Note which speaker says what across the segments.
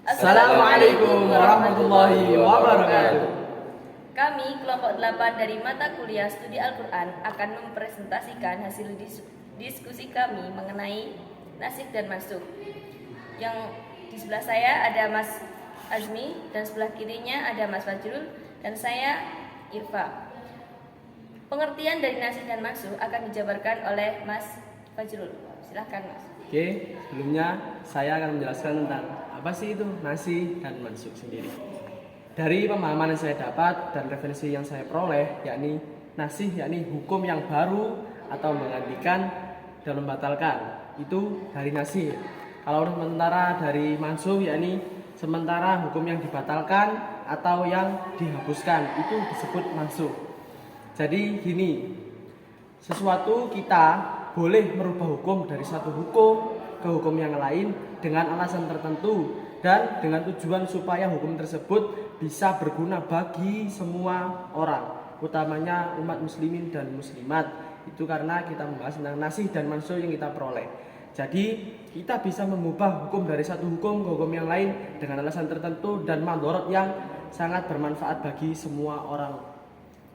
Speaker 1: Assalamualaikum warahmatullahi wabarakatuh.
Speaker 2: Kami kelompok 8 dari mata kuliah studi Al-Quran akan mempresentasikan hasil diskusi kami mengenai nasikh dan mansukh. Yang di sebelah saya ada Mas Azmi dan sebelah kirinya ada Mas Fajrul dan saya Irfa. Pengertian dari nasikh dan mansukh akan dijabarkan oleh Mas Fajrul. Silahkan Mas.
Speaker 1: Oke, sebelumnya saya akan menjelaskan tentang apa sih itu nasikh dan mansukh sendiri. Dari pemahaman yang saya dapat dan referensi yang saya peroleh, yakni nasikh yakni hukum yang baru atau menggantikan dan membatalkan. Itu dari nasikh. Kalau sementara dari mansukh yakni sementara hukum yang dibatalkan atau yang dihapuskan, itu disebut mansukh. Jadi gini, sesuatu kita boleh merubah hukum dari satu hukum ke hukum yang lain dengan alasan tertentu dan dengan tujuan supaya hukum tersebut bisa berguna bagi semua orang, utamanya umat muslimin dan muslimat. Itu karena kita membahas tentang nasikh dan mansukh yang kita peroleh. Jadi kita bisa mengubah hukum dari satu hukum ke hukum yang lain dengan alasan tertentu dan mandorot yang sangat bermanfaat bagi semua orang.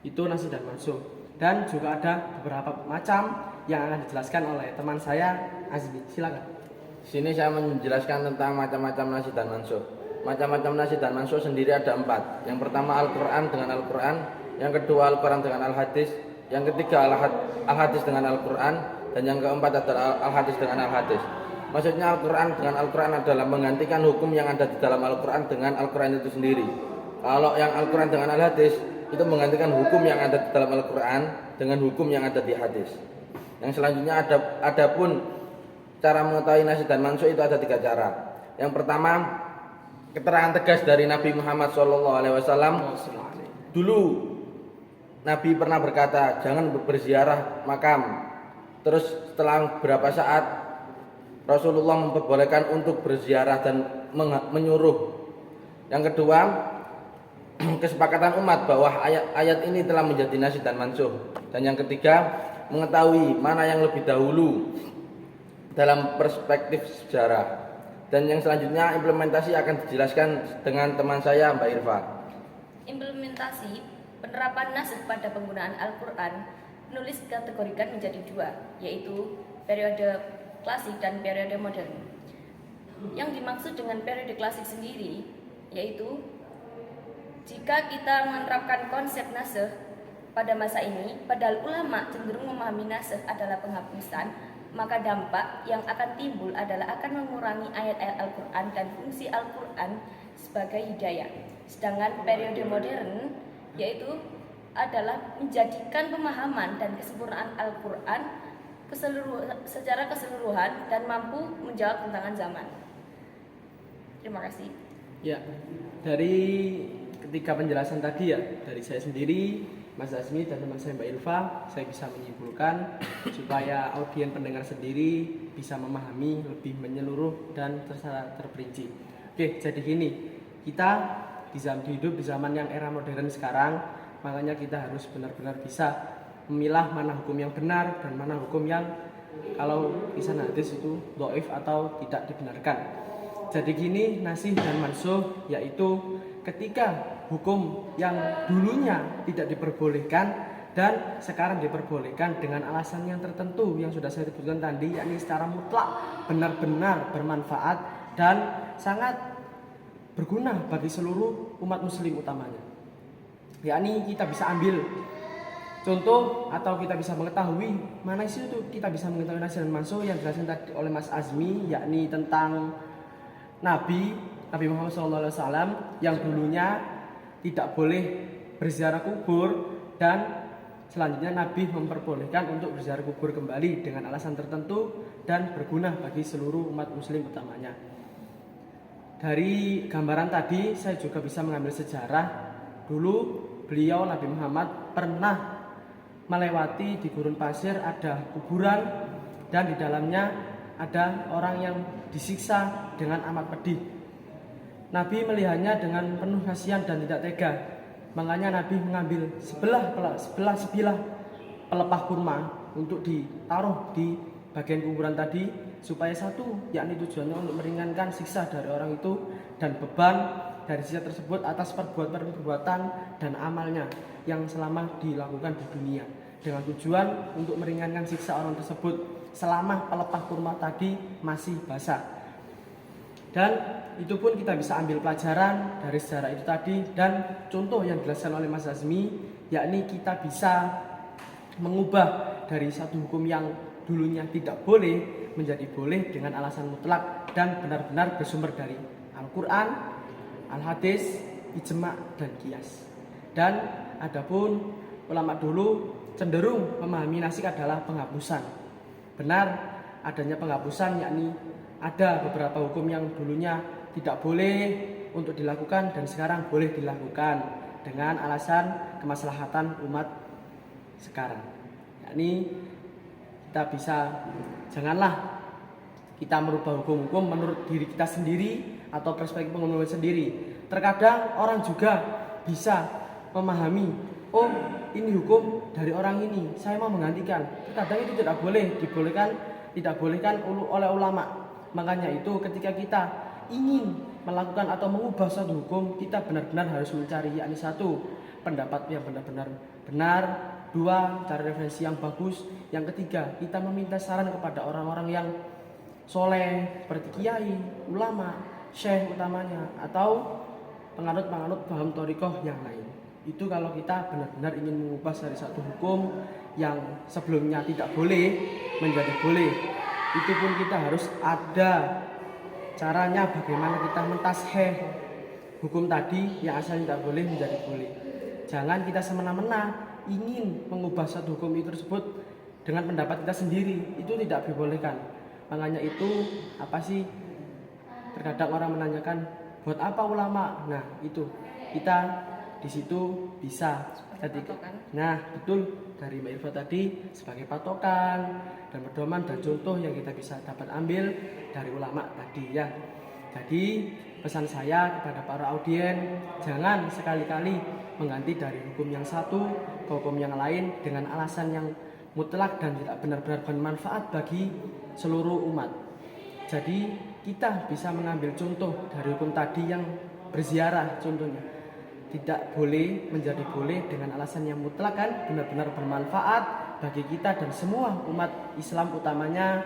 Speaker 1: Itu nasikh dan mansukh. Dan juga ada beberapa macam yang akan dijelaskan oleh teman saya Azmi. Silakan.
Speaker 3: Sini saya menjelaskan tentang macam-macam nasikh dan mansukh. Macam-macam nasikh dan mansukh sendiri ada 4. Yang pertama Al-Quran dengan Al-Quran, yang kedua Al-Quran dengan Al-Hadis, yang ketiga Al-Hadis dengan Al-Quran, dan yang keempat adalah Al-Hadis dengan Al-Hadis. Maksudnya Al-Quran dengan Al-Quran adalah menggantikan hukum yang ada di dalam Al-Quran dengan Al-Quran itu sendiri. Kalau yang Al-Quran dengan Al-Hadis itu menggantikan hukum yang ada di dalam Al-Quran dengan hukum yang ada di hadis. Yang selanjutnya ada pun cara mengetahui nasikh dan mansukh itu ada 3 cara. Yang pertama, keterangan tegas dari Nabi Muhammad SAW. Dulu Nabi pernah berkata, jangan berziarah makam. Terus setelah beberapa saat Rasulullah memperbolehkan untuk berziarah dan menyuruh. Yang kedua, kesepakatan umat bahwa ayat ini telah menjadi nasikh dan mansukh. Dan yang ketiga, mengetahui mana yang lebih dahulu dalam perspektif sejarah. Dan yang selanjutnya implementasi akan dijelaskan dengan teman saya Mbak Irfa.
Speaker 2: Implementasi penerapan nasikh pada penggunaan Al-Quran penulis kategorikan menjadi 2, yaitu periode klasik dan periode modern. Yang dimaksud dengan periode klasik sendiri yaitu jika kita menerapkan konsep nasikh pada masa ini, padahal ulama cenderung memahami nasikh adalah penghapusan, maka dampak yang akan timbul adalah akan mengurangi ayat-ayat Al-Quran dan fungsi Al-Quran sebagai hidayah. Sedangkan periode modern yaitu adalah menjadikan pemahaman dan kesempurnaan Al-Quran secara keseluruhan dan mampu menjawab tantangan zaman. Terima kasih.
Speaker 1: Ya, dari ketiga penjelasan tadi ya, dari saya sendiri, Mas Azmi dan teman saya Mbak Ilva, saya bisa menyimpulkan supaya audien pendengar sendiri bisa memahami lebih menyeluruh dan secara terperinci. Oke, jadi gini, kita hidup di zaman yang era modern sekarang, makanya kita harus benar-benar bisa memilah mana hukum yang benar dan mana hukum yang kalau lisan hadis itu dhaif atau tidak dibenarkan. Jadi gini, nasikh dan mansukh yaitu ketika hukum yang dulunya tidak diperbolehkan dan sekarang diperbolehkan dengan alasan yang tertentu yang sudah saya sebutkan tadi, yakni secara mutlak benar-benar bermanfaat dan sangat berguna bagi seluruh umat muslim utamanya. Yakni kita bisa ambil contoh atau kita bisa mengetahui mana sih itu kita bisa mengetahui nasikh dan mansukh yang dijelaskan tadi oleh Mas Azmi, yakni tentang Nabi Muhammad SAW yang dulunya tidak boleh berziarah kubur dan selanjutnya Nabi memperbolehkan untuk berziarah kubur kembali dengan alasan tertentu dan berguna bagi seluruh umat muslim utamanya. Dari gambaran tadi saya juga bisa mengambil sejarah. Dulu beliau Nabi Muhammad pernah melewati di gurun pasir ada kuburan dan di dalamnya ada orang yang disiksa dengan amat pedih. Nabi melihatnya dengan penuh kasihan dan tidak tega. Makanya Nabi mengambil sebilah pelepah kurma untuk ditaruh di bagian kuburan tadi supaya satu, yakni tujuannya untuk meringankan siksa dari orang itu, dan beban dari sisa tersebut atas perbuatan dan amalnya yang selama dilakukan di dunia, dengan tujuan untuk meringankan siksa orang tersebut selama pelepah kurma tadi masih basah. Dan itu pun kita bisa ambil pelajaran dari sejarah itu tadi, dan contoh yang dijelaskan oleh Mas Azmi, yakni kita bisa mengubah dari satu hukum yang dulunya tidak boleh menjadi boleh dengan alasan mutlak dan benar-benar bersumber dari Al-Quran, Al-Hadis, Ijma' dan Qiyas. Dan adapun ulama dulu cenderung memahami nasik adalah penghapusan. Benar adanya penghapusan, yakni ada beberapa hukum yang dulunya tidak boleh untuk dilakukan dan sekarang boleh dilakukan dengan alasan kemaslahatan umat sekarang. Yakni kita bisa, janganlah kita merubah hukum-hukum menurut diri kita sendiri atau perspektif pengumuman sendiri. Terkadang orang juga bisa memahami, oh ini hukum dari orang ini, saya mau menggantikan. Terkadang itu tidak bolehkan oleh ulama. Makanya itu ketika kita ingin melakukan atau mengubah suatu hukum, kita benar-benar harus mencari, yakni satu, pendapat yang benar-benar benar, dua, cari referensi yang bagus, yang ketiga, kita meminta saran kepada orang-orang yang soleh seperti kiai, ulama, syekh utamanya, atau penganut-penganut paham thariqah yang lain. Itu kalau kita benar-benar ingin mengubah dari satu hukum yang sebelumnya tidak boleh menjadi boleh. Itu pun kita harus ada caranya bagaimana kita mentasheh hukum tadi yang asalnya tidak boleh menjadi boleh. Jangan kita semena-mena ingin mengubah satu hukum itu tersebut dengan pendapat kita sendiri, itu tidak dibolehkan. Makanya itu apa sih, terkadang orang menanyakan buat apa ulama. Nah itu kita di situ bisa ketika, nah betul, dari Mbak Ilva tadi sebagai patokan dan pedoman dan contoh yang kita bisa dapat ambil dari ulama tadi ya. Jadi pesan saya kepada para audien, jangan sekali-kali mengganti dari hukum yang satu ke hukum yang lain dengan alasan yang mutlak dan tidak benar-benar bermanfaat bagi seluruh umat. Jadi kita bisa mengambil contoh dari hukum tadi yang berziarah contohnya. Tidak boleh menjadi boleh dengan alasan yang mutlak kan, benar-benar bermanfaat bagi kita dan semua umat Islam utamanya,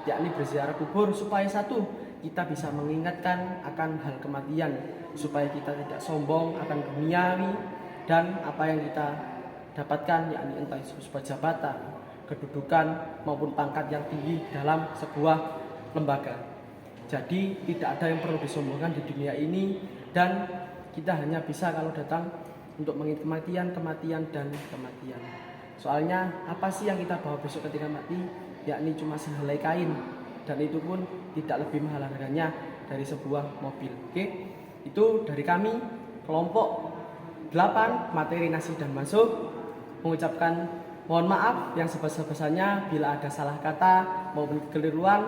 Speaker 1: yakni berziarah kubur supaya satu, kita bisa mengingatkan akan hal kematian, supaya kita tidak sombong akan duniawi dan apa yang kita dapatkan, yakni entah itu sebuah jabatan, kedudukan maupun pangkat yang tinggi dalam sebuah lembaga. Jadi tidak ada yang perlu disombongkan di dunia ini, dan kita hanya bisa kalau datang untuk mengingat kematian dan kematian. Soalnya apa sih yang kita bawa besok ketika mati? Yakni cuma sehelai kain, dan itu pun tidak lebih mahal harganya dari sebuah mobil. Oke, itu dari kami kelompok 8 materi nasi dan mansuh mengucapkan mohon maaf yang sebesar-besarnya bila ada salah kata maupun kekeliruan,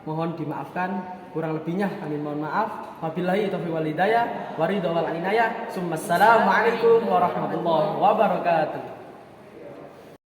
Speaker 1: mohon dimaafkan. Kurang lebihnya kami mohon maaf. Wabillahi taufiq wal hidayah, waridho wal inayah. Assalamualaikum warahmatullahi wabarakatuh.